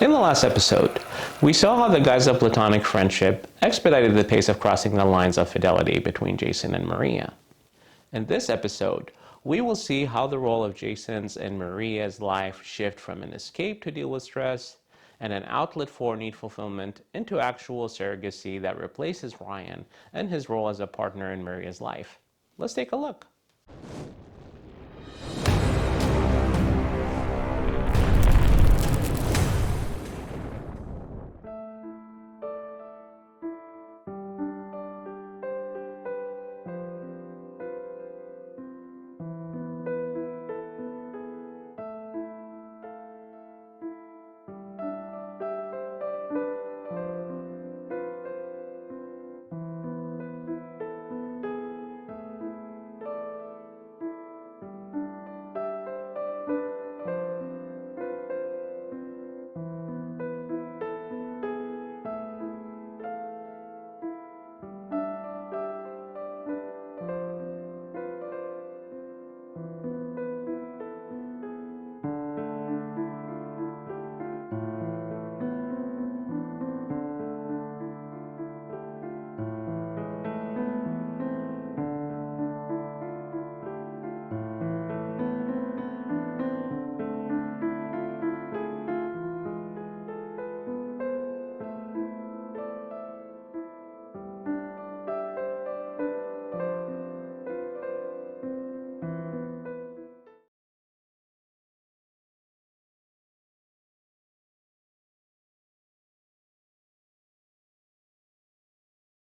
In the last episode, we saw how the guise of platonic friendship expedited the pace of crossing the lines of fidelity between Jason and Maria. In this episode, we will see how the role of Jason's and Maria's life shift from an escape to deal with stress and an outlet for need fulfillment into actual surrogacy that replaces Ryan and his role as a partner in Maria's life. Let's take a look.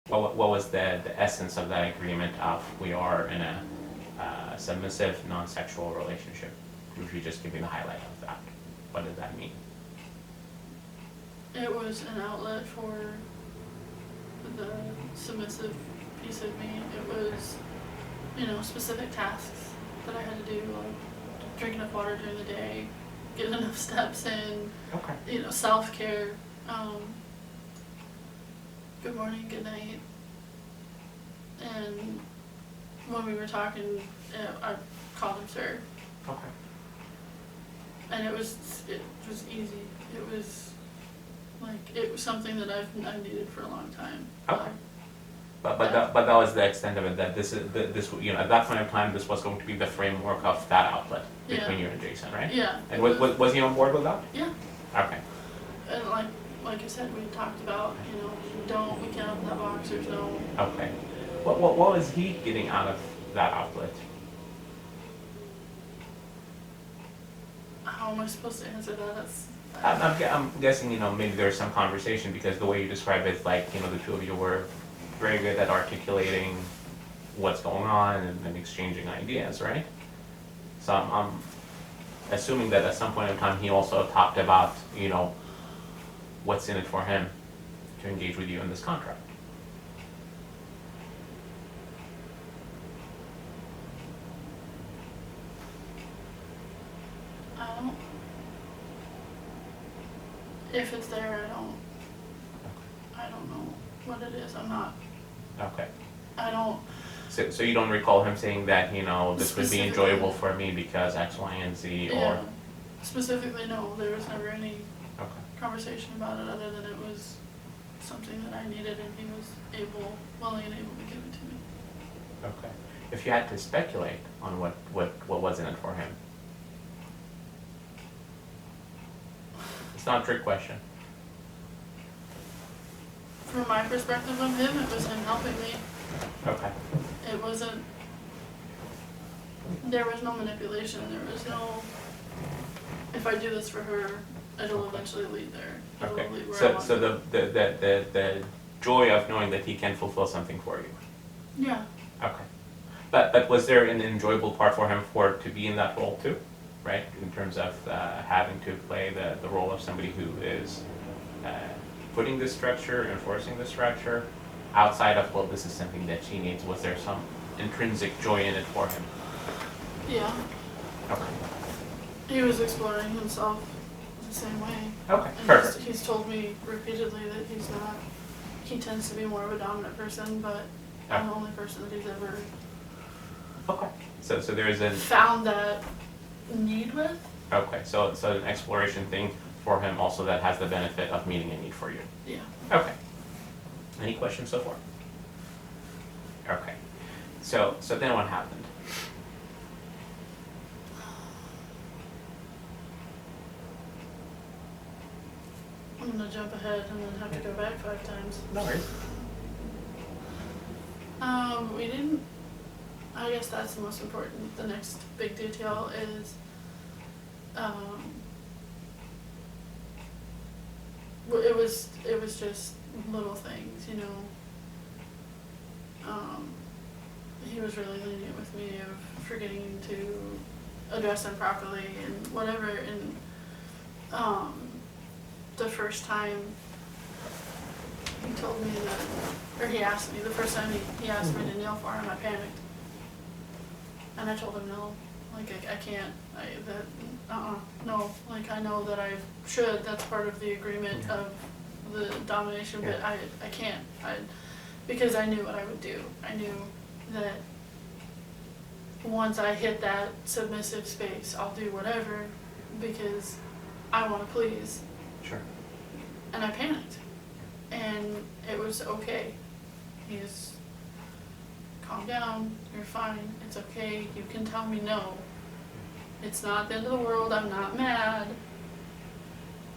What was the essence of that agreement of we are in a submissive, non-sexual relationship? If you just give me the highlight of that, what did that mean? It was an outlet for the submissive piece of me. It was, specific tasks that I had to do, like drink enough water during the day, get enough steps in, Okay. Self-care, good morning, good night. And when we were talking, I called him sir. Okay. And it was easy. It was something that I've needed for a long time. Okay. But that was the extent of it. That this at that point of time, this was going to be the framework of that outlet between you and Jason, right? Yeah. And was he on board with that? Yeah. Okay. And like I said, we talked about we can't open that box. There's no. Okay. What was he getting out of that outlet? How am I supposed to answer that? I'm guessing maybe there's some conversation because the way you describe it, like the two of you were very good at articulating what's going on and exchanging ideas, right? So I'm assuming that at some point in time he also talked about what's in it for him to engage with you in this contract. If it's there, I don't know what it is. I'm not. Okay. I don't. So you don't recall him saying that this would be enjoyable for me because X, Y, and Z, Yeah. or Specifically, no. There was never any okay. conversation about it other than it was something that I needed, and he was willing and able to give it to me. Okay. If you had to speculate on what was in it for him, it's not a trick question. From my perspective of him, it was him helping me. Okay. It wasn't. There was no manipulation. There was no. If I do this for her, it'll eventually lead there. It'll Okay. lead where I want So to. the joy of knowing that he can fulfill something for you. Yeah. Okay. But was there an enjoyable part for him to be in that role too, right? In terms of having to play the role of somebody who is putting this structure, enforcing the structure, outside of, well, this is something that she needs. Was there some intrinsic joy in it for him? Yeah. Okay. He was exploring himself the same way. Okay, And perfect. he's told me repeatedly that he's not. He tends to be more of a dominant person, but I'm the only person that he's ever Okay. So there is an found that need with. okay. So an exploration thing for him also that has the benefit of meeting a need for you. Yeah. Okay. Any questions so far? Okay. So then what happened? I'm gonna jump ahead and then have to go back 5 times. No worries. We didn't. I guess that's the most important. The next big detail is, it was just little things, you know. He was really lenient with me of forgetting to address him properly and whatever. And the first time he told me that, or he asked me, the first time he asked me to kneel for him, I panicked. And I told him no, like I can't, no, like I know that I should, that's part of the agreement of the domination, but I can't, because I knew what I would do. I knew that once I hit that submissive space, I'll do whatever because I want to please. Sure. And I panicked. And it was okay. He's, calm down, you're fine, it's okay, you can tell me no. It's not the end of the world, I'm not mad.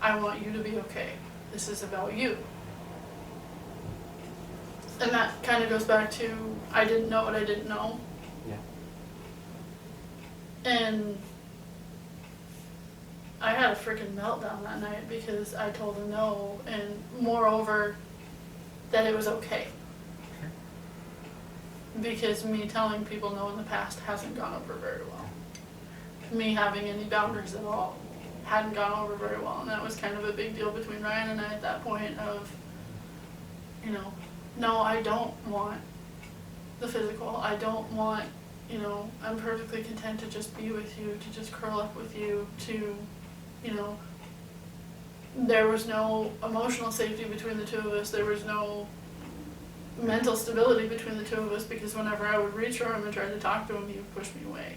I want you to be okay. This is about you. And that kind of goes back to, I didn't know what I didn't know. Yeah. And I had a freaking meltdown that night because I told him no, and moreover, that it was okay. Because me telling people no in the past hasn't gone over very well. Me having any boundaries at all hadn't gone over very well, and that was kind of a big deal between Ryan and I at that point of, you know, no, I don't want the physical, I don't want, you know, I'm perfectly content to just be with you, to just curl up with you, to, you know, there was no emotional safety between the two of us, there was no mental stability between the two of us, because whenever I would reach for him and try to talk to him, he would push me away.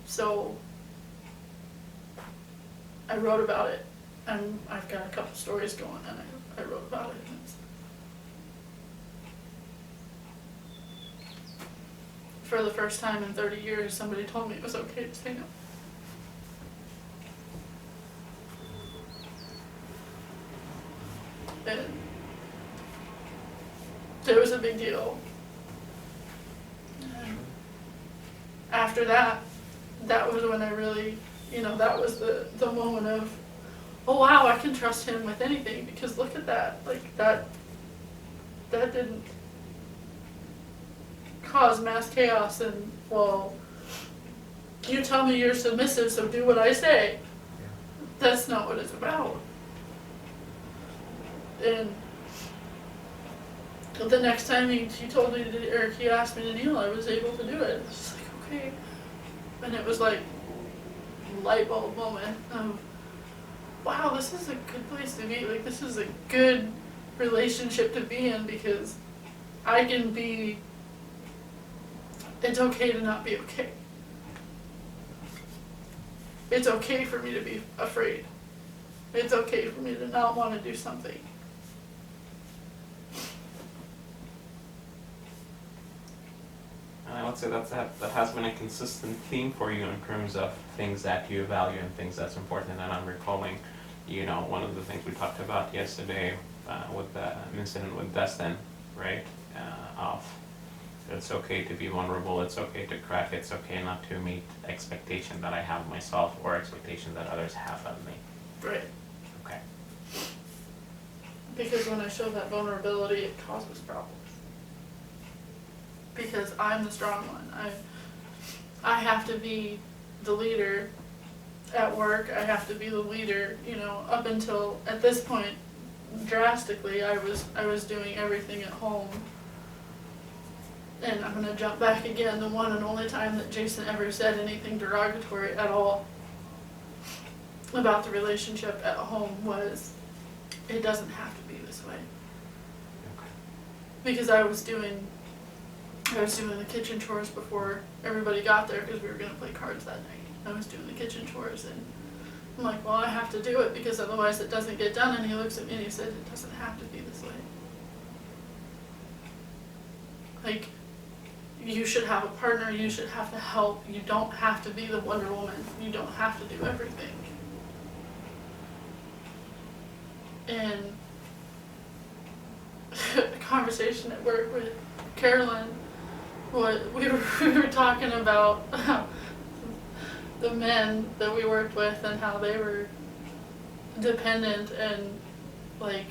So I wrote about it, and I've got a couple stories going, and I wrote about it. And for the first time in 30 years, somebody told me it was okay to say no. And it was a big deal. And after that, that was when I really, you know, that was the moment of, oh wow, I can trust him with anything, because look at that, like that didn't cause mass chaos and, well, you tell me you're submissive, so do what I say. That's not what it's about. And the next time he told me to, or he asked me to kneel, I was able to do it. It was just like, okay. And it was like light bulb moment of, wow, this is a good place to be. Like, this is a good relationship to be in, because I can be, it's okay to not be okay. It's okay for me to be afraid. It's okay for me to not want to do something. And I would say that has been a consistent theme for you in terms of things that you value and things that's important. And I'm recalling, you know, one of the things we talked about yesterday with the incident with Destin, right? Of it's okay to be vulnerable, it's okay to crack, it's okay not to meet expectation that I have of myself or expectation that others have of me. Right. Okay. Because when I show that vulnerability, it causes problems. Because I'm the strong one. I have to be the leader at work. I have to be the leader, you know, up until at this point, drastically, I was doing everything at home. And I'm gonna jump back again. The one and only time that Jason ever said anything derogatory at all about the relationship at home was, it doesn't have to be this way. Okay. Because I was doing the kitchen chores before everybody got there, because we were going to play cards that night. I was doing the kitchen chores, and I'm like, well, I have to do it because otherwise it doesn't get done. And he looks at me and he said, it doesn't have to be this way. Like, you should have a partner, you should have to help. You don't have to be the Wonder Woman. You don't have to do everything. And a conversation at work with Carolyn, we were talking about the men that we worked with and how they were dependent and like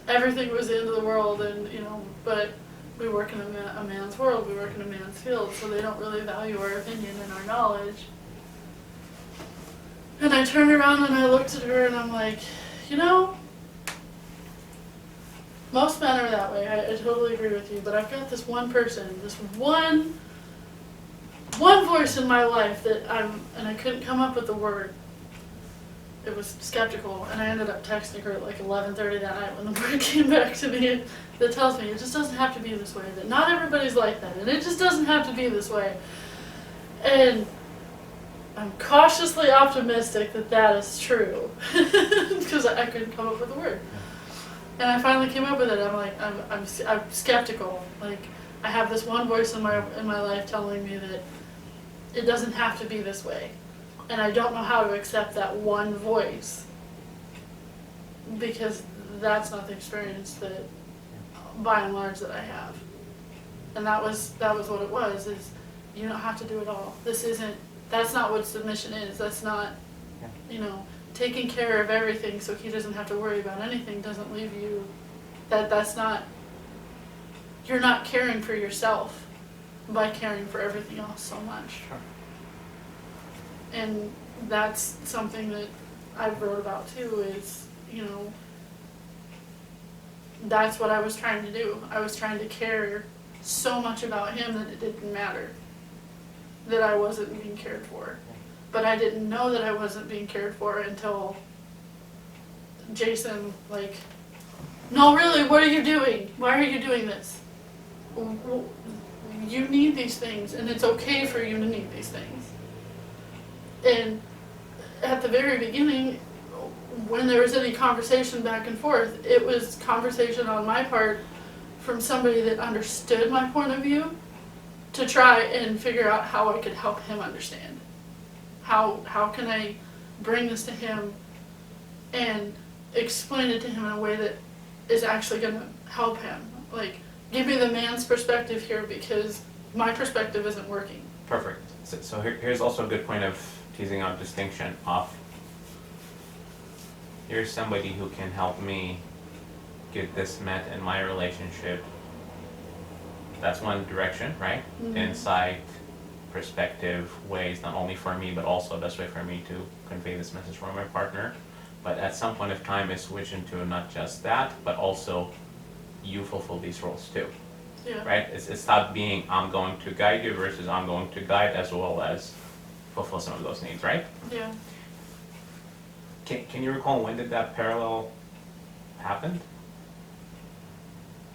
everything was the end of the world, and but we work in a man's world, we work in a man's field, so they don't really value our opinion and our knowledge. And I turned around and I looked at her and I'm like, most men are that way. I totally agree with you, but I've got this one person, this one voice in my life that and I couldn't come up with the word. It was skeptical, and I ended up texting her at like 11:30 that night when the word came back to me that tells me it just doesn't have to be this way, that not everybody's like that, and it just doesn't have to be this way. And I'm cautiously optimistic that is true, because I couldn't come up with the word. And I finally came up with it. I'm like, I'm skeptical. Like, I have this one voice in my life telling me that it doesn't have to be this way. And I don't know how to accept that one voice, because that's not the experience that, by and large, that I have. And that was what it was, is you don't have to do it all. That's not what submission is. That's not, taking care of everything so he doesn't have to worry about anything doesn't leave you, that's not, you're not caring for yourself by caring for everything else so much. Sure. And that's something that I wrote about too, is, that's what I was trying to do. I was trying to care so much about him that it didn't matter that I wasn't being cared for. But I didn't know that I wasn't being cared for until Jason, like, no, really, what are you doing? Why are you doing this? You need these things, and it's okay for you to need these things. And at the very beginning, when there was any conversation back and forth, it was conversation on my part from somebody that understood my point of view to try and figure out how I could help him understand. How can I bring this to him and explain it to him in a way that is actually going to help him? Like, give me the man's perspective here, because my perspective isn't working. Perfect. So here's also a good point of teasing out distinction of, here's somebody who can help me get this met in my relationship. That's one direction, right? Mm-hmm. Insight, perspective, ways, not only for me, but also best way for me to convey this message for my partner. But at some point of time, it switched into not just that, but also you fulfill these roles too. Yeah. Right? It stopped being I'm going to guide you versus I'm going to guide as well as fulfill some of those needs, right? Yeah. Can you recall when did that parallel happen?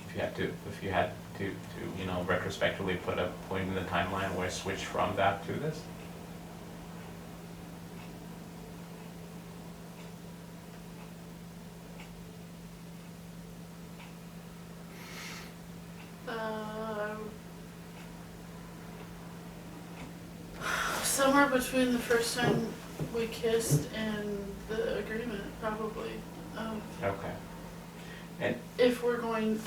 If you had to retrospectively put a point in the timeline where it switched from that to this? Somewhere between the first time we kissed and the agreement, probably. Okay. And If you're going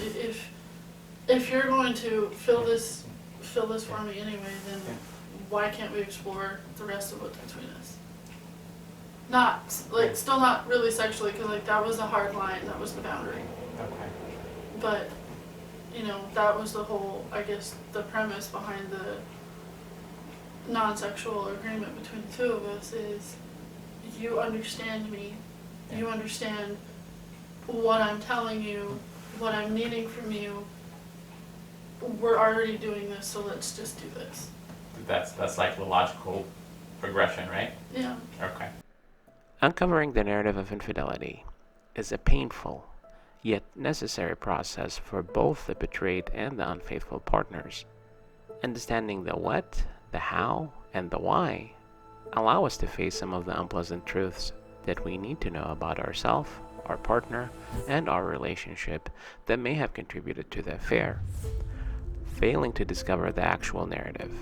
to fill this for me anyway, then why can't we explore the rest of what's between us? Still not really sexually, because that was a hard line, that was the boundary. okay. But, that was the whole, I guess, the premise behind the non-sexual agreement between the two of us is, you understand me, you understand what I'm telling you, what I'm needing from you. We're already doing this, so let's just do this. That's like the logical progression, right? Yeah. Okay. Uncovering the narrative of infidelity is a painful yet necessary process for both the betrayed and the unfaithful partners. Understanding the what, the how, and the why allow us to face some of the unpleasant truths that we need to know about ourselves, our partner, and our relationship that may have contributed to the affair. Failing to discover the actual narrative,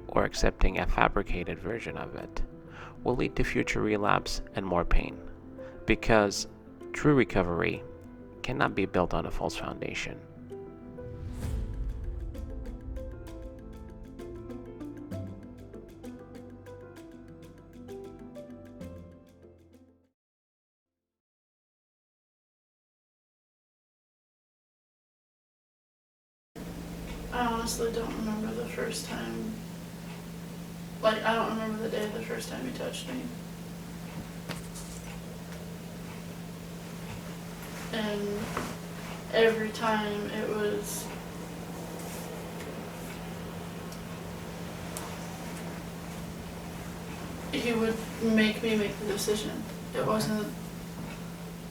or accepting a fabricated version of it, will lead to future relapse and more pain, because true recovery cannot be built on a false foundation. I honestly don't remember the first time. Like, I don't remember the day the first time he touched me. And every time it was he would make me make the decision. It wasn't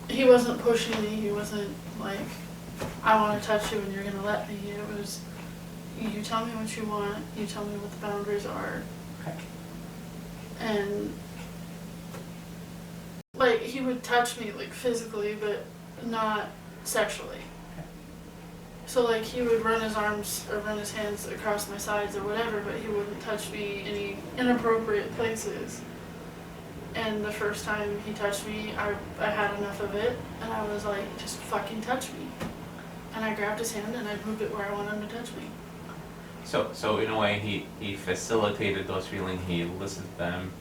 he wasn't pushing me, he wasn't like, I want to touch you and you're gonna let me. It was, you tell me what you want, you tell me what the boundaries are. Okay. And like, he would touch me like physically, but not sexually. So like, he would run his arms or run his hands across my sides or whatever, but he wouldn't touch me any inappropriate places. And the first time he touched me, I had enough of it, and I was like, just fucking touch me. And I grabbed his hand and I moved it where I wanted him to touch me. So in a way, he facilitated those feelings, he elicited them,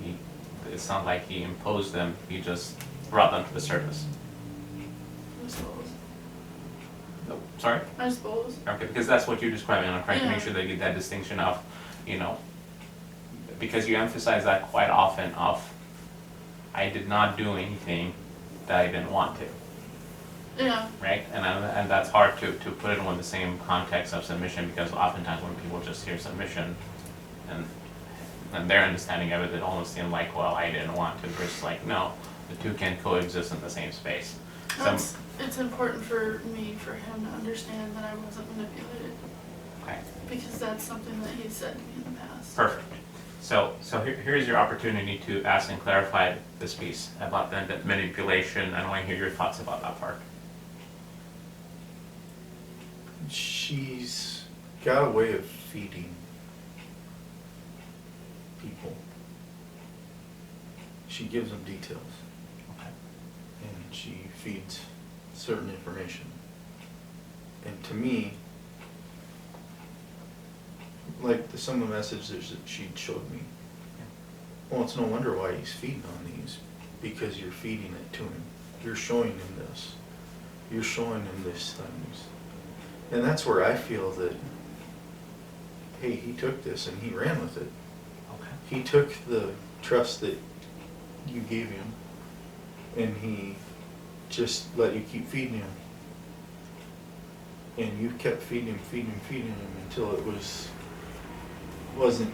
it's not like he imposed them, he just brought them to the surface. I suppose. Oh, sorry? I suppose. Okay, because that's what you're describing, and I'm trying to make Yeah. sure that you get that distinction of, because you emphasize that quite often of, I did not do anything that I didn't want to, Yeah. right? And that's hard to put it in the same context of submission, because oftentimes when people just hear submission and their understanding of it, it almost seems like, well, I didn't want to, versus like, no, the two can coexist in the same space. It's important for him to understand that I wasn't manipulated, Okay. because that's something that he said to me in the past. Perfect. So here's your opportunity to ask and clarify this piece about the manipulation. I want to hear your thoughts about that part. She's got a way of feeding people. She gives them details, Okay. and she feeds certain information. And to me, like some of the messages that she showed me, well, it's no wonder why he's feeding on these, because you're feeding it to him. You're showing him this. You're showing him these things. And that's where I feel that, hey, he took this and he ran with it. Okay. He took the trust that you gave him and he just let you keep feeding him. And you kept feeding him until it wasn't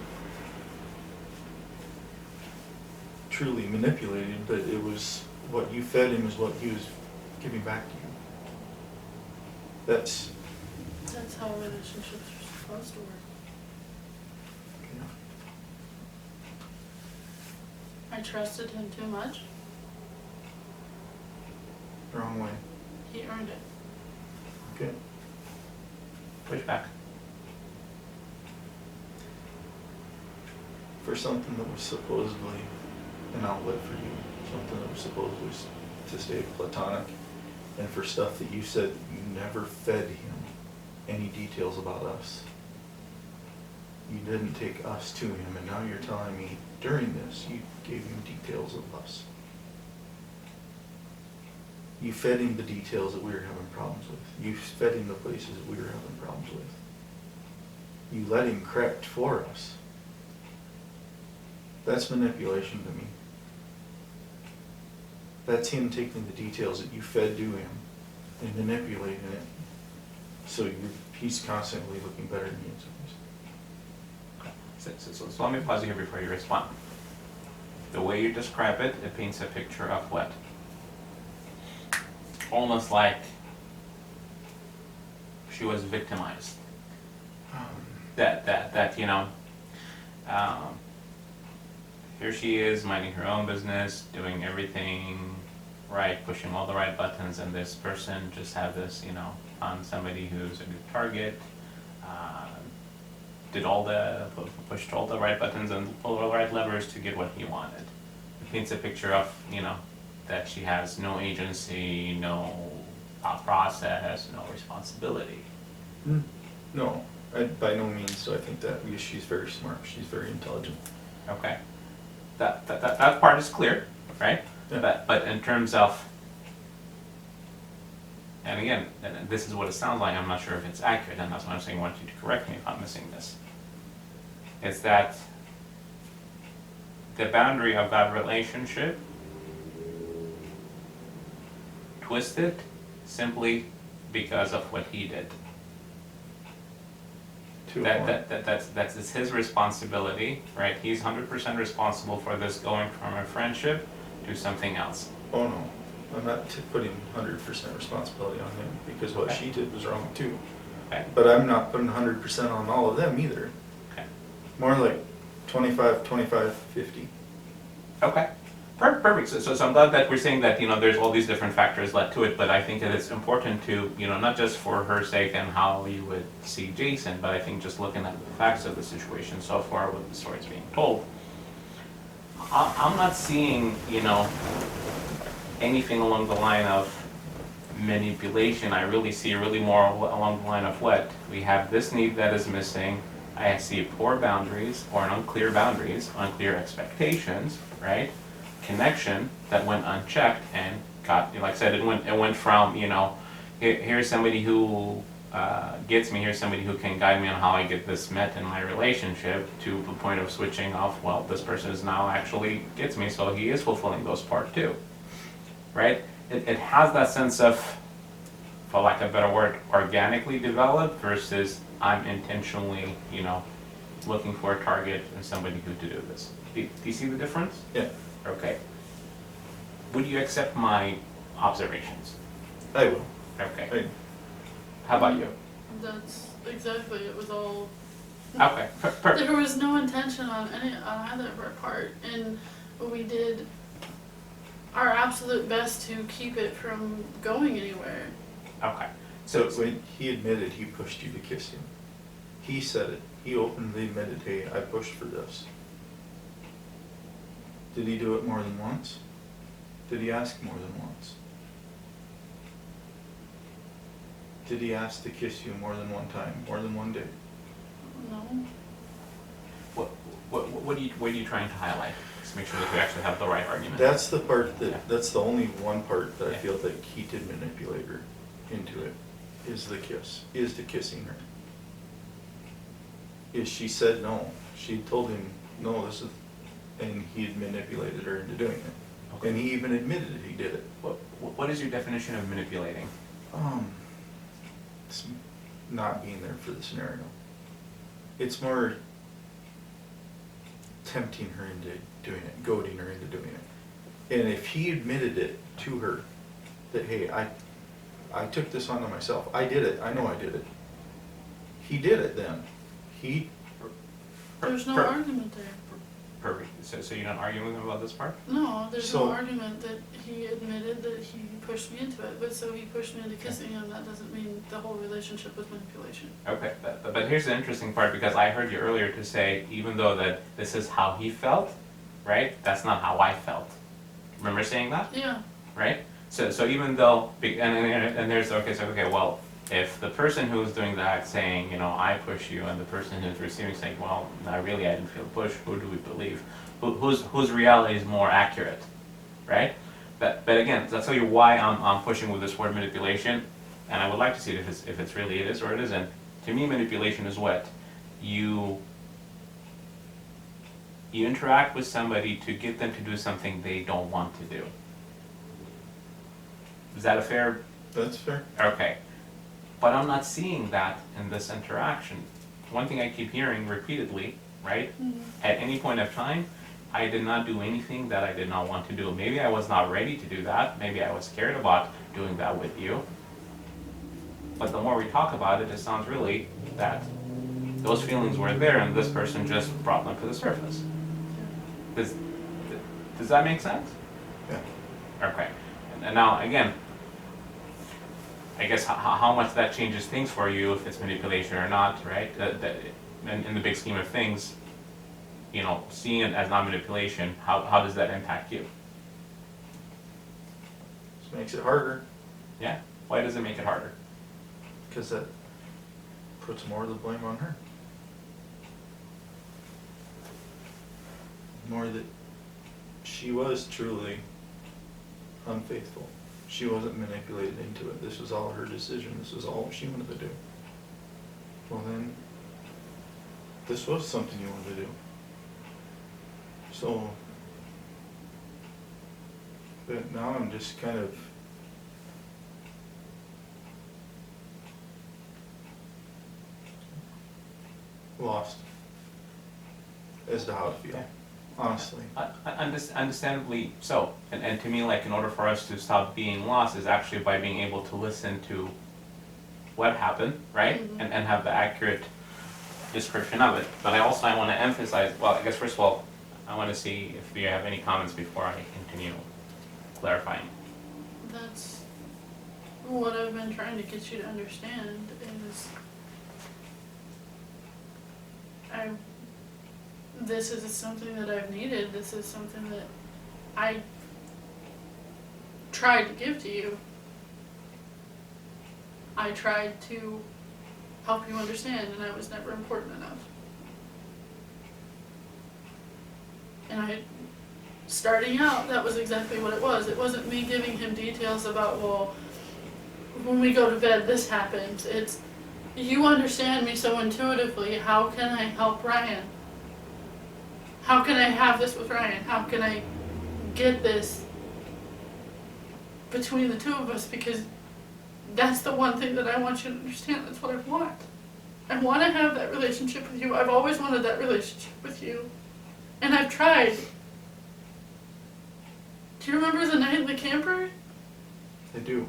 truly manipulated, but it was what you fed him is what he was giving back to you. That's how relationships are supposed to work. you know, I trusted him too much. wrong way. He earned it. Okay. Push back. For something that was supposedly an outlet for you, something that was supposedly to stay platonic, and for stuff that you said you never fed him any details about us. You didn't take us to him, and now you're telling me during this you gave him details of us. You fed him the details that we were having problems with. You fed him the places that we were having problems with. You let him correct for us. That's manipulation to me. That's him taking the details that you fed to him and manipulating it so he's constantly looking better than you. So let me pause you here before you respond. The way you describe it, it paints a picture of what? Almost like she was victimized. That here she is minding her own business, doing everything right, pushing all the right buttons, and this person just had this, on somebody who's a good target, pushed all the right buttons and pulled all the right levers to get what he wanted. It paints a picture of, that she has no agency, no thought process, no responsibility. No, by no means do I think that, because she's very smart, she's very intelligent. Okay. That part is clear, right? Yeah. But in terms of, and again, and this is what it sounds like, I'm not sure if it's accurate, and that's why I'm saying I want you to correct me if I'm missing this. It's that the boundary of that relationship twisted simply because of what he did. That's his responsibility, right? He's 100% responsible for this going from a friendship to something else. Oh no, I'm not putting 100% responsibility on him, because what she did was wrong too. Okay. But I'm not putting 100% on all of them either. Okay. More like 25, 25, 50. Okay. Perfect. So I'm glad that we're saying that, there's all these different factors led to it, but I think that it's important to, not just for her sake and how you would see Jason, but I think just looking at the facts of the situation so far with the stories being told, I'm not seeing, anything along the line of manipulation. I really see more along the line of what? We have this need that is missing. I see poor boundaries or unclear boundaries, unclear expectations, right? Connection that went unchecked and got, like I said, it went from, here's somebody who gets me, here's somebody who can guide me on how I get this met in my relationship, to the point of switching off, well, this person is now actually gets me, so he is fulfilling those parts too, right? It has that sense of, for lack of a better word, organically developed versus I'm intentionally, looking for a target and somebody who to do this. Do you see the difference? Yeah, Okay. Would you accept my observations? I will. Okay. How about you? That's exactly, it was all, Okay, perfect. there was no intention on either of our part, and we did our absolute best to keep it from going anywhere. Okay. So when he admitted he pushed you to kiss him, he said it. He openly admitted, hey, I pushed for this. Did he do it more than once? Did he ask more than once? Did he ask to kiss you more than one time, more than one day? No. What are you trying to highlight? Just make sure that we actually have the right argument. That's the part that, Yeah. that's the only one part that I Yeah. feel that he did manipulate her into it, is the kiss, is the kissing her. Is she said no. She told him, no, this is, and he had manipulated her into doing it. Okay. And he even admitted he did it. What is your definition of manipulating? It's not being there for the scenario. It's more tempting her into doing it, goading her into doing it. And if he admitted it to her, that, hey, I took this onto myself, I did it, I know I did it. He did it then. There's no Per- argument there. Perfect. So you're not arguing with him about this part? No, there's So- no argument that he admitted that he pushed me into it, but so he pushed me into kissing him, that doesn't mean the whole relationship was manipulation. Okay, but here's the interesting part, because I heard you earlier to say, even though that this is how he felt, right? That's not how I felt. Remember saying that? Yeah, Right? So even though, and there's, okay, well, if the person who's doing the act saying, I push you, and the person who's receiving saying, well, not really, I didn't feel pushed, who do we believe? Whose reality is more accurate, right? But again, that's tell you why I'm pushing with this word manipulation, and I would like to see if it's really it is or it isn't. To me, manipulation is what? You interact with somebody to get them to do something they don't want to do. Is that a fair? That's fair. Okay. But I'm not seeing that in this interaction. One thing I keep hearing repeatedly, right? Mhm. At any point of time, I did not do anything that I did not want to do. Maybe I was not ready to do that. Maybe I was scared about doing that with you. But the more we talk about it, it sounds really that those feelings were there and this person just brought them to the surface. Does that make sense? Yeah. Okay. And now, again, I guess how much that changes things for you, if it's manipulation or not, right? In the big scheme of things, seeing it as not manipulation, how does that impact you? Just makes it harder, Yeah? Why does it make it harder? because that puts more of the blame on her. More that she was truly unfaithful. She wasn't manipulated into it. This was all her decision. This was all she wanted to do. Well then, this was something you wanted to do. So, but now I'm just kind of lost as to how to feel, honestly. Understandably so. And to me, like, in order for us to stop being lost is actually by being able to listen to what happened, right? Mhm. And have the accurate description of it. But I want to emphasize, well, I guess first of all, I want to see if you have any comments before I continue clarifying. That's what I've been trying to get you to understand is this is something that I've needed. This is something that I tried to give to you. I tried to help you understand, and I was never important enough. And starting out, that was exactly what it was. It wasn't me giving him details about, well, when we go to bed, this happens. It's, you understand me so intuitively. How can I help Ryan? How can I have this with Ryan? How can I get this between the two of us? Because that's the one thing that I want you to understand. That's what I want. I want to have that relationship with you. I've always wanted that relationship with you. And I've tried. Do you remember the night in the camper? I do.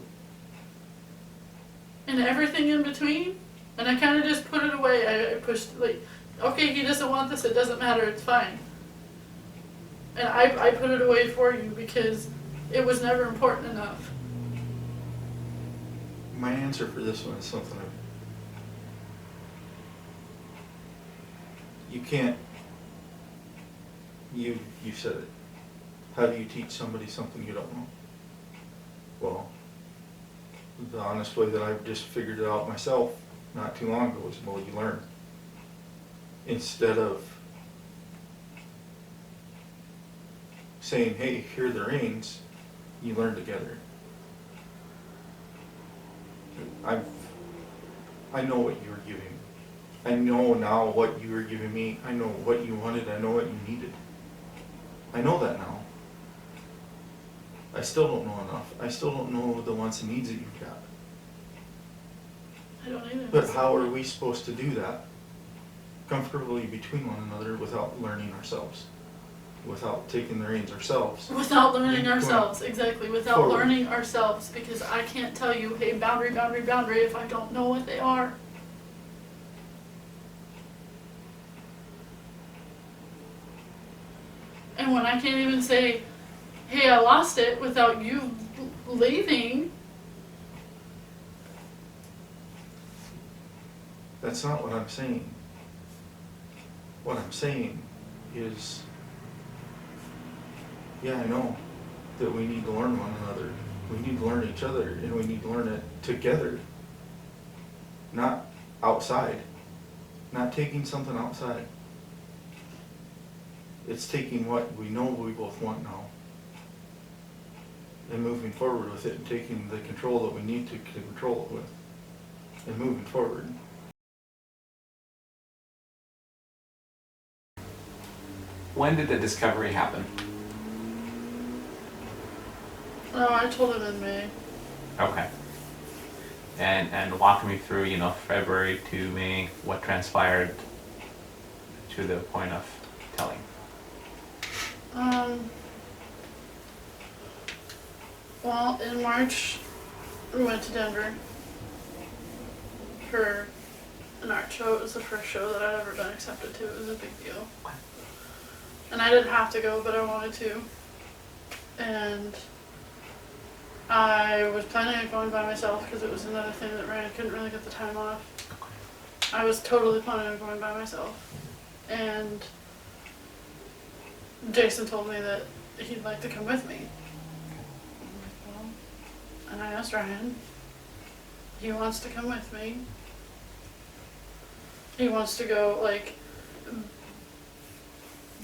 And everything in between? And I kind of just put it away. I pushed, like, okay, he doesn't want this, it doesn't matter, it's fine. And I put it away for you because it was never important enough. My answer for this one is something you can't, you said it. How do you teach somebody something you don't know? Well, the honest way that I've just figured it out myself not too long ago is, well, you learn. Instead of saying, hey, here are the reins, you learn together. I know what you were giving me. I know now what you were giving me. I know what you wanted. I know what you needed. I know that now. I still don't know enough. I still don't know the wants and needs that you've got. I don't either. But how are we supposed to do that comfortably between one another without learning ourselves? Without taking the reins ourselves? Without learning Going ourselves, exactly. Without forward. learning ourselves, because I can't tell you, hey, boundary, boundary, boundary, if I don't know what they are. And when I can't even say, hey, I lost it without you leaving. That's not what I'm saying. What I'm saying is, yeah, I know that we need to learn one another. We need to learn each other, and we need to learn it together. Not outside. Not taking something outside. It's taking what we know we both want now and moving forward with it, and taking the control that we need to control it with and moving forward. When did the discovery happen? Oh, I told him in May. Okay. And walk me through, February to May, what transpired to the point of telling. Well, in March, we went to Denver for an art show. It was the first show that I'd ever been accepted to. It was a big deal. And I didn't have to go, but I wanted to. and I was planning on going by myself because it was another thing that Ryan couldn't really get the time off. Okay. I was totally planning on going by myself, and Jason told me that he'd like to come with me. I'm like, well, and I asked Ryan. He wants to come with me. He wants to go, like,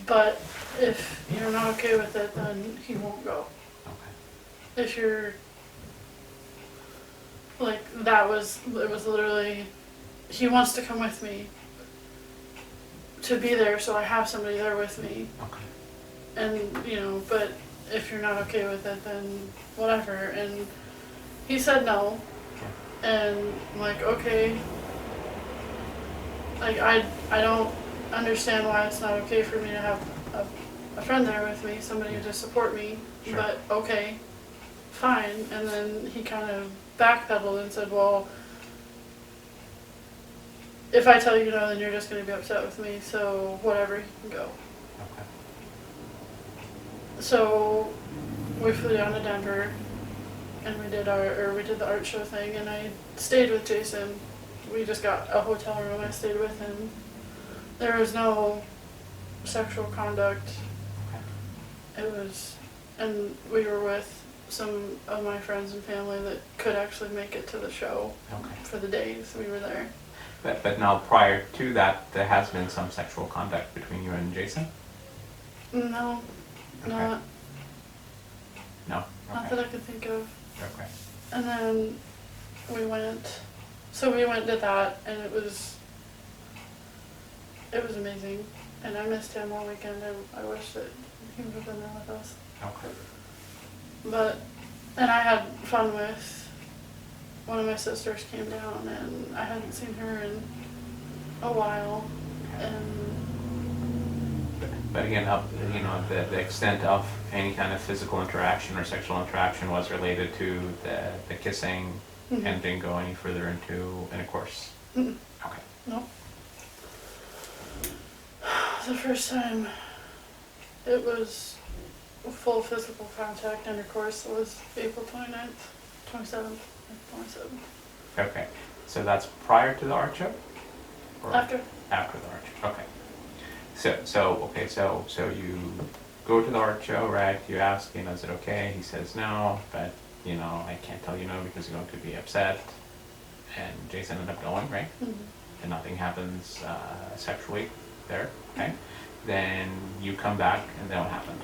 but if you're not okay with it, then he won't go. Okay. If you're, like, it was literally, he wants to come with me to be there, so I have somebody there with me. Okay. And, you know, but if you're not okay with it, then whatever. And he said no. Okay. And I'm like, okay. Like, I don't understand why it's not okay for me to have a friend there with me, somebody to support me, Sure. but okay, fine. And then he kind of backpedaled and said, well, if I tell you no, then you're just going to be upset with me, so whatever, you can go. Okay. So we flew down to Denver, and we did the art show thing, and I stayed with Jason. We just got a hotel room. I stayed with him. There was no sexual conduct. Okay. It was, and we were with some of my friends and family that could actually make it to the show Okay. for the days we were there. But now prior to that, there has been some sexual contact between you and Jason? No, Okay. not No? not that I could think of. Okay. And then we went and did that, and it was amazing. And I missed him all weekend. I wish that he would have been there with us. Okay. But, and I had fun with, one of my sisters came down, and I hadn't seen her in a while. And But again, you know, the extent of any kind of physical interaction or sexual interaction was related to the kissing Mhm. and didn't go any further into intercourse. Mm-mm. Okay. no. The first time it was full physical contact intercourse was April 29th, 27th, 27th. Okay. So that's prior to the art show? Or After. After the art show. Okay. So you go to the art show, right? You ask, you know, is it okay? He says no, but you know, I can't tell you no because you're going to be upset. And Jason ended up going, right? Mhm. And nothing happens sexually there, okay? Then you come back, and then what happened?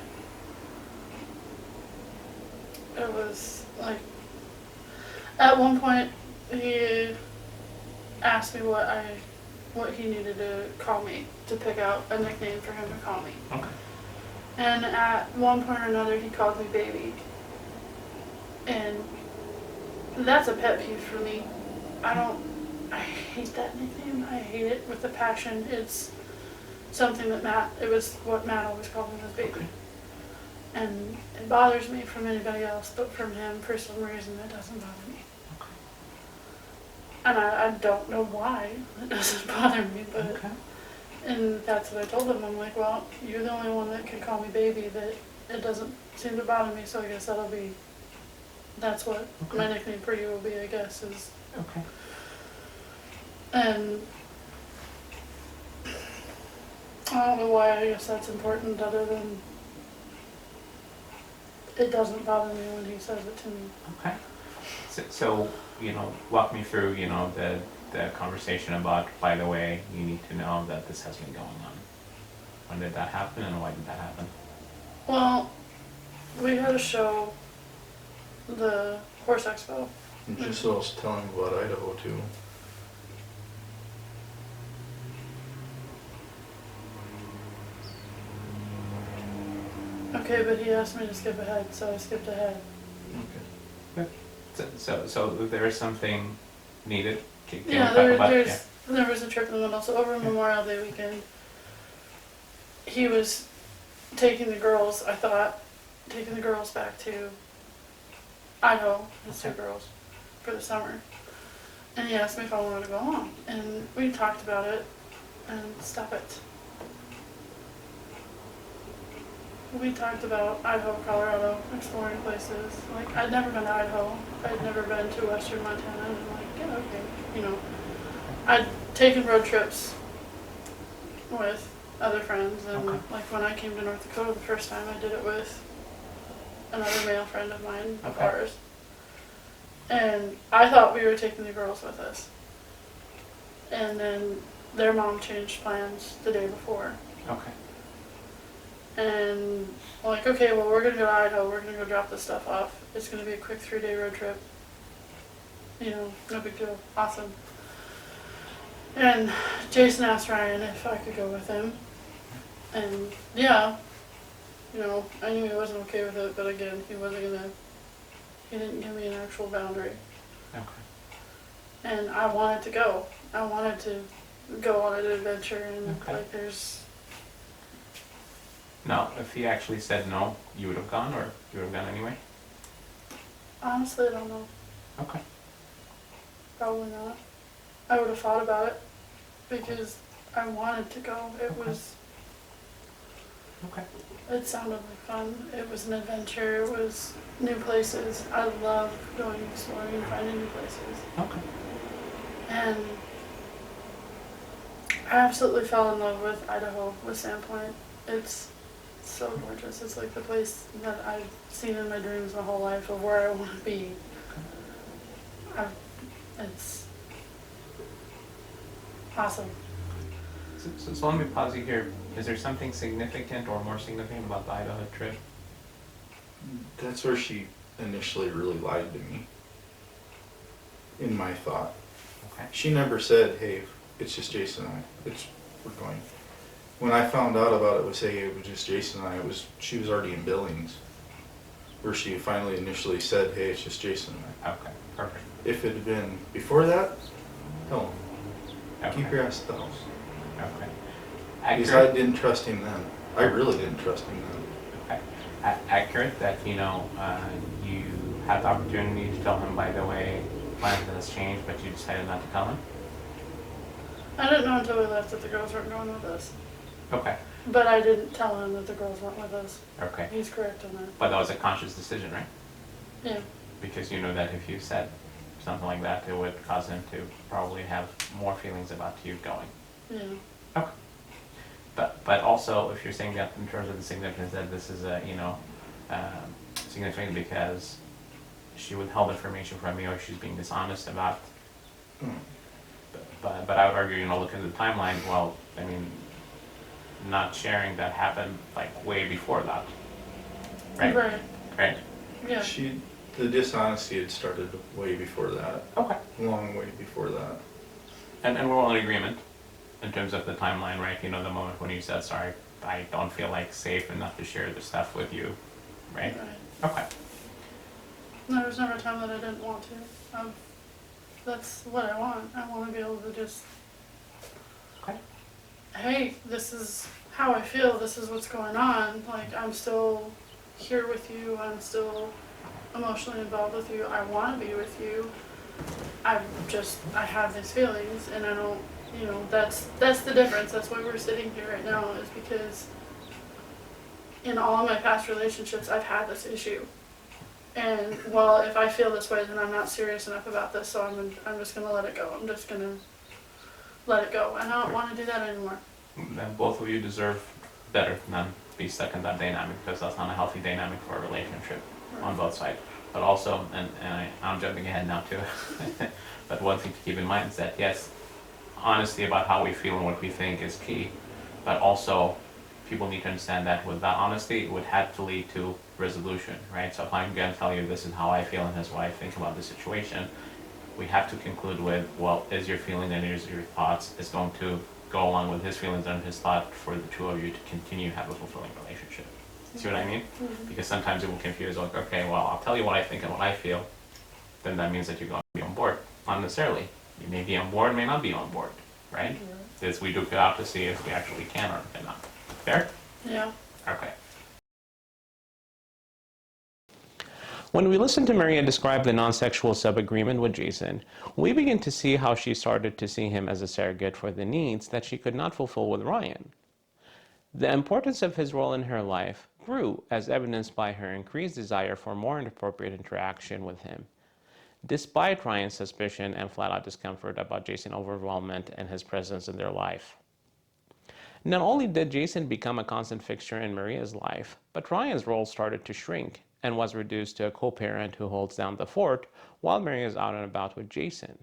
It was like, at one point he asked me what he needed to call me, to pick out a nickname for him to call me. Okay. And at one point or another he called me baby. And that's a pet peeve for me. I hate that nickname. I hate it with a passion. It's something that it was what Matt always called me, was baby. Okay. And it bothers me from anybody else, but from him, for some reason, it doesn't bother me. Okay. And I don't know why it doesn't bother me, but, Okay. and that's what I told him. I'm like, well, you're the only one that can call me baby, that it doesn't seem to bother me, so I guess that's what Okay. my nickname for you will be, I guess, is, Okay. and I don't know why, I guess that's important, other than it doesn't bother me when he says it to me. Okay. So you know, walk me through, you know, the conversation about, by the way, you need to know that this has been going on. When did that happen, and why did that happen? Well, we had a show, the Horse Expo. And just so I was telling him about Idaho too. Okay, but he asked me to skip ahead, so I skipped ahead. Okay. So there is something needed. Can you Yeah, talk about it? there was a trip in the middle. So over Memorial Day weekend, he was taking the girls, I thought, back to Idaho, his two Okay. girls, for the summer. And he asked me if I wanted to go along. And we talked about it, and stop it. we talked about Idaho, Colorado, exploring places. Like, I'd never been to Idaho. I'd never been to western Montana. And I'm like, yeah, okay. You know, I'd taken road trips with other friends. And, Okay. like, when I came to North Dakota the first time, I did it with another male friend of mine, of Okay. ours. And I thought we were taking the girls with us. And then their mom changed plans the day before. Okay. And I'm like, okay, well, we're going to go to Idaho. We're going to go drop this stuff off. It's going to be a quick 3-day road trip. You know, no big deal. Awesome. And Jason asked Ryan if I could go with him. And yeah, you know, I knew he wasn't okay with it, but again, he didn't give me an actual boundary. Okay. And I wanted to go. I wanted to go on an adventure, and Okay. like there's, Now, if he actually said no, you would have gone, or you would have gone anyway? honestly, I don't know. Okay. Probably not. I would have thought about it because I wanted to go. Okay. Okay. It sounded like fun. It was an adventure. It was new places. I love going exploring and finding new places. Okay. And I absolutely fell in love with Idaho, with Sandpoint. It's so gorgeous. It's like the place that I've seen in my dreams my whole life of where I want to be. It's awesome. So let me pause you here. Is there something significant or more significant about the Idaho trip? That's where she initially really lied to me, in my thought. Okay. She never said, hey, it's just Jason and I. We're going. When I found out about it, it was just Jason and I, she was already in Billings, where she finally initially said, hey, it's just Jason and I. Okay. Perfect. If it had been before that, hell, Okay. keep your ass at the house. Okay. Because I didn't trust him then. I really didn't trust him then. Okay. Accurate that, you had the opportunity to tell him, by the way, plans has changed, but you decided not to tell him? I didn't know until we left that the girls weren't going with us. Okay. But I didn't tell him that the girls weren't with us. Okay. He's correct on that. But that was a conscious decision, right? Yeah. Because you knew that if you said something like that, it would cause him to probably have more feelings about you going. Yeah. Okay. But also, if you're saying that in terms of the significance, that this is significant because she withheld information from you, or she's being dishonest about. But I would argue, look at the timeline. Well, I mean, not sharing that happened like way before that, right? Right. Right. Yeah. The dishonesty had started way before that. Okay. Long way before that. And we're all in agreement in terms of the timeline, right? The moment when you said, sorry, I don't feel like safe enough to share this stuff with you, right? Right. Okay. There was never a time that I didn't want to. That's what I want. I want to be able to just, Okay. hey, this is how I feel. This is what's going on. Like, I'm still here with you. I'm still emotionally involved with you. I want to be with you. I have these feelings, and I don't, that's the difference. That's why we're sitting here right now, is because in all of my past relationships, I've had this issue. And, well, if I feel this way, then I'm not serious enough about this, so I'm just going to let it go. I'm just going to let it go. And I don't want to do that anymore. Then both of you deserve better than be stuck in that dynamic, because that's not a healthy dynamic for a relationship on both sides. But also, I'm jumping ahead now too, but one thing to keep in mind is that, yes, honesty about how we feel and what we think is key, but also people need to understand that with that honesty, it would have to lead to resolution, right? So if I'm going to tell you this is how I feel and this is what I think about the situation, we have to conclude with, well, is your feeling and is your thoughts is going to go along with his feelings and his thought for the two of you to continue to have a fulfilling relationship. See what I mean? Mm-hmm. Because sometimes it will confuse, like, okay, well, I'll tell you what I think and what I feel, then that means that you're going to be on board. Not necessarily. You may be on board, may not be on board, right? Because we duke it out to see if we actually can or cannot. Fair? Yeah. Okay. When we listen to Maria describe the non-sexual sub-agreement with Jason, we begin to see how she started to see him as a surrogate for the needs that she could not fulfill with Ryan. The importance of his role in her life grew, as evidenced by her increased desire for more inappropriate interaction with him, despite Ryan's suspicion and flat-out discomfort about Jason's overwhelmment and his presence in their life. Not only did Jason become a constant fixture in Maria's life, but Ryan's role started to shrink and was reduced to a co-parent who holds down the fort while Maria is out and about with Jason.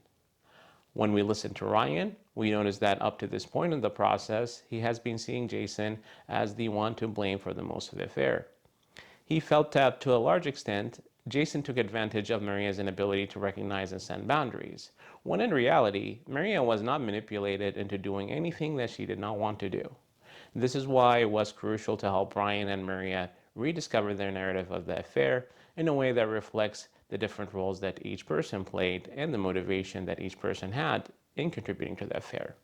When we listen to Ryan, we notice that up to this point in the process, he has been seeing Jason as the one to blame for the most of the affair. He felt that, to a large extent, Jason took advantage of Maria's inability to recognize and set boundaries, when in reality, Maria was not manipulated into doing anything that she did not want to do. This is why it was crucial to help Ryan and Maria rediscover their narrative of the affair in a way that reflects the different roles that each person played and the motivation that each person had in contributing to the affair.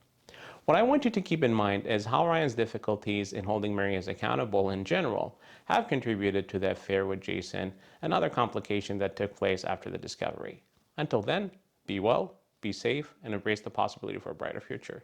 What I want you to keep in mind is how Ryan's difficulties in holding Maria's accountable in general have contributed to the affair with Jason and other complications that took place after the discovery. Until then, be well, be safe, and embrace the possibility for a brighter future.